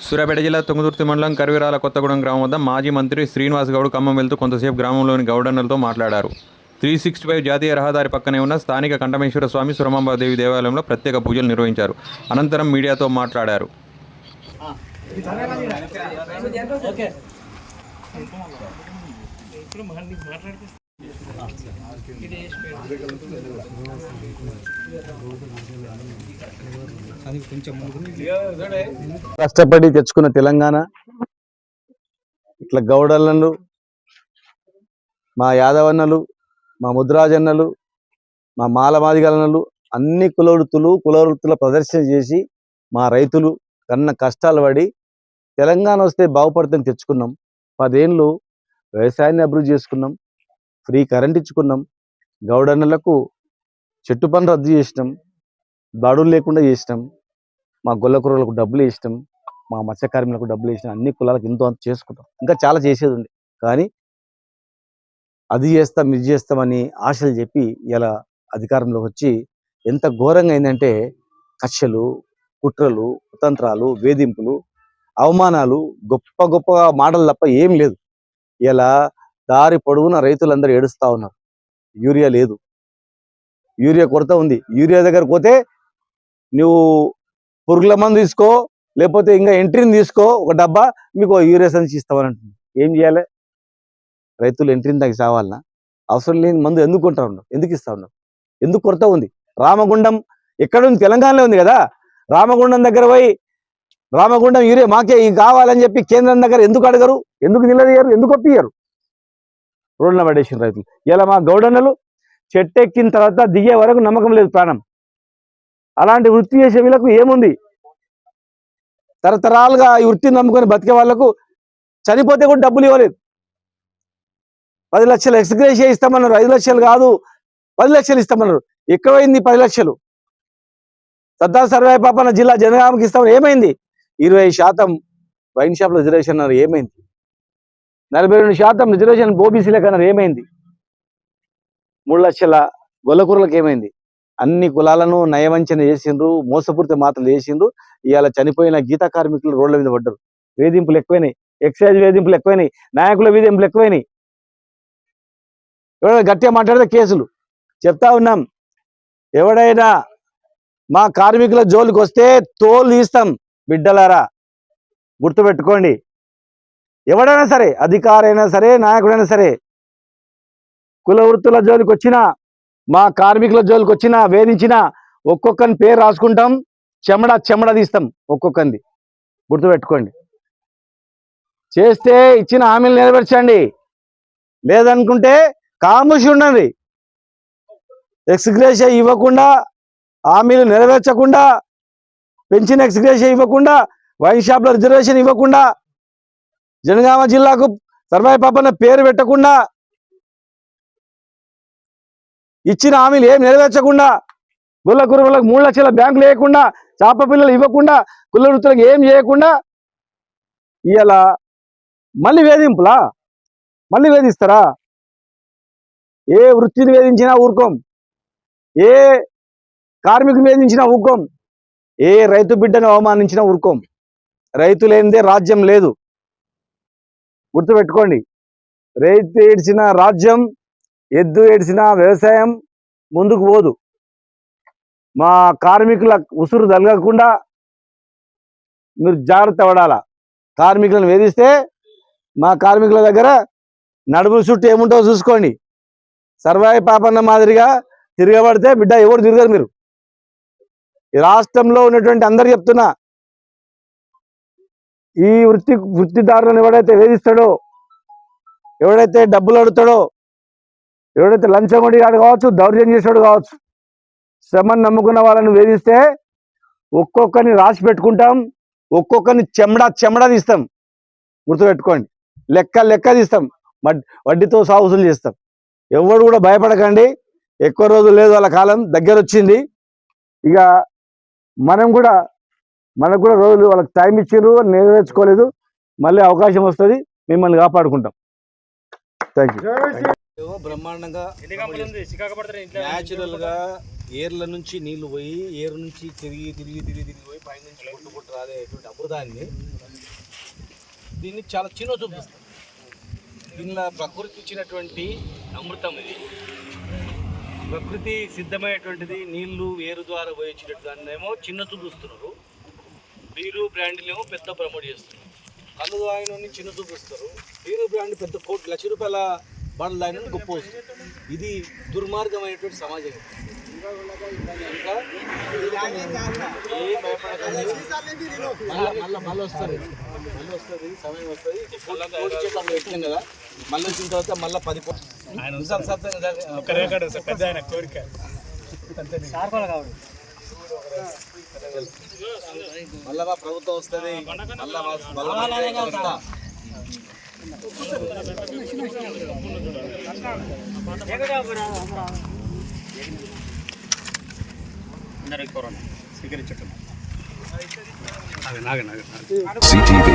సూర్యాపేట జిల్లా తుంగతుర్తి మండలం కరివిరాల కొత్తగూడెం గ్రామం వద్ద మాజీ మంత్రి శ్రీనివాస్ గౌడ్ ఖమ్మం వెళ్తూ కొంతసేపు గ్రామంలోని గౌడన్నలతో మాట్లాడారు. 365 జాతీయ రహదారి పక్కనే ఉన్న స్థానిక కంఠమేశ్వర స్వామి సురమాంబాదేవి దేవాలయంలో ప్రత్యేక పూజలు నిర్వహించారు. అనంతరం మీడియాతో మాట్లాడారు. కష్టపడి తెచ్చుకున్న తెలంగాణ ఇట్లా గౌడన్నలు, మా యాదవన్నలు, మా ముద్రాజన్నలు, మా మాలమాదిగన్నలు అన్ని కులవృత్తుల ప్రదర్శన చేసి మా రైతులు కన్న కష్టాలు పడి తెలంగాణ వస్తే బాగుపడుతుందని తెచ్చుకున్నాం. 10 ఏళ్ళు వ్యవసాయాన్ని అభివృద్ధి చేసుకున్నాం, ఫ్రీ కరెంట్ ఇచ్చుకున్నాం, గౌడన్నలకు చెట్టు పన్ను రద్దు చేసినాం, బాడులు లేకుండా చేసినాం, మా గొల్ల కుర్రలకు డబ్బులు వేసినాం, మా మత్స్యకార్మికులకు డబ్బులు వేసినాం, అన్ని కులాలకు ఎంతో అంత చేసుకుంటాం. ఇంకా చాలా చేసేది ఉంది, కానీ అది చేస్తాం ఇది చేస్తామని ఆశలు చెప్పి ఇలా అధికారంలోకి వచ్చి ఎంత ఘోరంగా అయిందంటే కక్షలు, కుట్రలు, కుతంత్రాలు, వేధింపులు, అవమానాలు, గొప్ప గొప్ప మాటలు తప్ప ఏం లేదు. ఇలా దారి పొడవున రైతులందరూ ఏడుస్తూ ఉన్నారు. యూరియా లేదు, యూరియా కొరత ఉంది. యూరియా దగ్గరకు పోతే నువ్వు పురుగుల మందు తీసుకో, లేకపోతే ఇంకా ఎంట్రీని తీసుకో, ఒక డబ్బా మీకు యూరియా సంచి ఇస్తామని అంటుంది. ఏం చేయాలి? రైతులు ఎంట్రీని తగ్గి సావాలన్నా? అవసరం లేని మందు ఎందుకు కొంటా ఉన్నారు? ఎందుకు ఇస్తా ఉన్నారు? ఎందుకు కొరత ఉంది? రామగుండం ఎక్కడుంది? తెలంగాణలో ఉంది కదా. రామగుండం దగ్గర పోయి రామగుండం యూరియా మాకే కావాలని చెప్పి కేంద్రం దగ్గర ఎందుకు అడగరు? ఎందుకు నిలదీయరు? ఎందుకు ఒప్పియ్యరు? రోడ్ల పడేసిన రైతులు. ఇలా మా గౌడన్నలు చెట్టెక్కిన తర్వాత దిగే వరకు నమ్మకం లేదు ప్రాణం. అలాంటి వృత్తి చేసే వీళ్ళకు ఏముంది? తరతరాలుగా ఈ వృత్తిని నమ్ముకొని బతికే వాళ్లకు చనిపోతే కూడా డబ్బులు ఇవ్వలేదు. 10 లక్షలు ఎక్స్గ్రేషియా ఇస్తామన్నారు. 5 లక్షలు కాదు, 10 లక్షలు ఇస్తామన్నారు. ఎక్కడ పోయింది 10 లక్షలు? సర్దార్ సర్వాయి పాపన్న జిల్లా జనగామకి ఇస్తామని ఏమైంది? 20% వైన్ షాప్ రిజర్వేషన్ అన్నారు, ఏమైంది? 42% రిజర్వేషన్ ఓబీసీలకు అన్నారు, ఏమైంది? 3 లక్షల గొల్లకూరలకు ఏమైంది? అన్ని కులాలను నయవంచన చేసిండ్రు, మోసపూరిత మాటలు చేసిండ్రు. ఇవాళ చనిపోయిన గీతా కార్మికులు రోడ్ల మీద పడ్డారు. వేధింపులు ఎక్కువైనాయి, ఎక్సైజ్ వేధింపులు ఎక్కువైనాయి, నాయకుల వేధింపులు ఎక్కువైనాయి. ఎవరైనా గట్టిగా మాట్లాడితే కేసులు. చెప్తా ఉన్నాం, ఎవడైనా మా కార్మికుల జోలికి వస్తే తోలు తీస్తాం. బిడ్డలారా గుర్తుపెట్టుకోండి. ఎవడైనా సరే, అధికారైనా సరే, నాయకుడైనా సరే, కుల వృత్తుల జోలికి వచ్చినా, మా కార్మికుల జోలికి వచ్చినా, వేధించినా ఒక్కొక్కని పేరు రాసుకుంటాం, చెమడ తీస్తాం ఒక్కొక్కరిది. గుర్తుపెట్టుకోండి. చేస్తే ఇచ్చిన హామీలు నెరవేర్చండి, లేదనుకుంటే కాముషి ఉండండి. ఎక్స్గ్రేషియా ఇవ్వకుండా, హామీలు నెరవేర్చకుండా, పెన్షన్ ఎక్స్గ్రేషియా ఇవ్వకుండా, వైన్ షాప్లో రిజర్వేషన్ ఇవ్వకుండా, జనగామ జిల్లాకు సర్వాయి పాపన్న పేరు పెట్టకుండా, ఇచ్చిన హామీలు ఏం నెరవేర్చకుండా, గొల్ల కురువులకు 3 లక్షల బ్యాంకులు వేయకుండా, చాప పిల్లలు ఇవ్వకుండా, కుల వృత్తులకు ఏం చేయకుండా, ఇలా మళ్ళీ వేధింపులా? మళ్ళీ వేధిస్తారా? ఏ వృత్తిని వేధించినా ఊరుకోం, ఏ కార్మికుని వేధించినా ఊరుకోం, ఏ రైతు బిడ్డను అవమానించినా ఊరుకోం. రైతు లేనిదే రాజ్యం లేదు. గుర్తుపెట్టుకోండి. రైతు ఏడ్చిన రాజ్యం, ఎద్దు ఏడ్చిన వ్యవసాయం ముందుకు పోదు. మా కార్మికుల ఉసురు తలగకుండా మీరు జాగ్రత్త పడాలా. కార్మికులను వేధిస్తే మా కార్మికుల దగ్గర నడుముల చుట్టూ ఏముంటో చూసుకోండి. సర్వాయి పాపన్న మాదిరిగా తిరగబడితే బిడ్డ ఎవరు తిరగరు. మీరు ఈ రాష్ట్రంలో ఉన్నటువంటి అందరు చెప్తున్నా, ఈ వృత్తిదారులను ఎవడైతే వేధిస్తాడో, ఎవడైతే డబ్బులు అడుగుతాడో, ఎవడైతే లంచం అడిగాడు కావచ్చు, దౌర్జన్యం చేసాడు కావచ్చు, శ్రమను నమ్ముకున్న వాళ్ళని వేధిస్తే ఒక్కొక్కరిని రాసి పెట్టుకుంటాం, ఒక్కొక్కరిని చెమడ తీస్తాం. గుర్తుపెట్టుకోండి. లెక్క తీస్తాం, వడ్డీతో సాగుసులు చేస్తాం. ఎవడు కూడా భయపడకండి. ఎక్కువ రోజులు లేదు, వాళ్ళ కాలం దగ్గర వచ్చింది. ఇక మనకు కూడా రోజులు వాళ్ళకి టైం ఇచ్చారు, నెరవేర్చుకోలేదు. మళ్ళీ అవకాశం వస్తుంది, మిమ్మల్ని కాపాడుకుంటాం. Thank you. బ్రహ్మాండంగా న్యాచురల్గా ఏర్ల నుంచి నీళ్లు పోయి ఏరు నుంచి తిరిగి పోయి పైనుంచి పుట్టు రాలేటువంటి అమృతాన్ని దీన్ని చాలా చిన్న చూపిస్తాం. దీనిలో ప్రకృతి ఇచ్చినటువంటి అమృతం ఇది, ప్రకృతి సిద్ధమైనటువంటిది. నీళ్లు ఏరు ద్వారా పోయించినట్టు దాన్నేమో చిన్న చూపిస్తున్నారు, బీరు బ్రాండ్లేమో పెద్ద ప్రమోట్ చేస్తున్నారు. కళ్ళు ఆయన చిన్న చూపిస్తారు, బీరు బ్రాండ్ పెద్ద కోటి లక్ష రూపాయల బాటలు ఆయన గొప్ప వస్తుంది. ఇది దుర్మార్గమైనటువంటి సమాజం. ఇంకా ఏ భయపడకండి, మళ్ళీ వస్తుంది సమయం వస్తుంది. పెట్టాం కదా, మళ్ళీ వచ్చిన తర్వాత మళ్ళీ 10 ఆయన పెద్ద ఆయన కోరిక మళ్ళా మా ప్రభుత్వం వస్తుంది. CTV.